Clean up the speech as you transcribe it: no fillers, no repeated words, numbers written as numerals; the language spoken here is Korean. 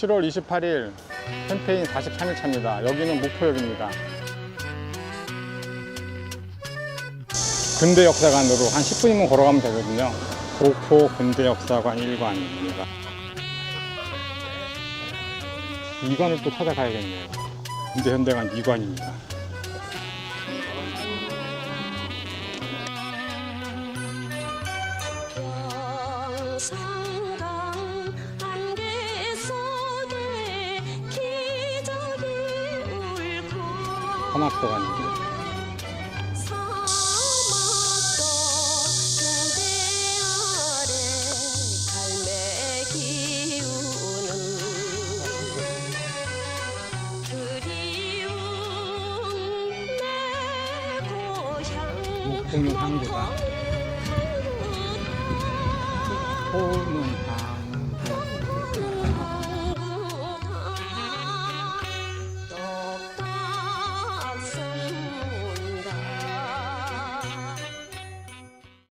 7월 28일 캠페인 43일 차입니다. 여기는 목포역입니다. 근대역사관으로 한 10분이면 걸어가면 되거든요. 목포 근대역사관 1관입니다. 2관을 또 찾아가야겠네요. 근대현대관 2관입니다. 헌악도관입니다. 목포는 항구다. 목포는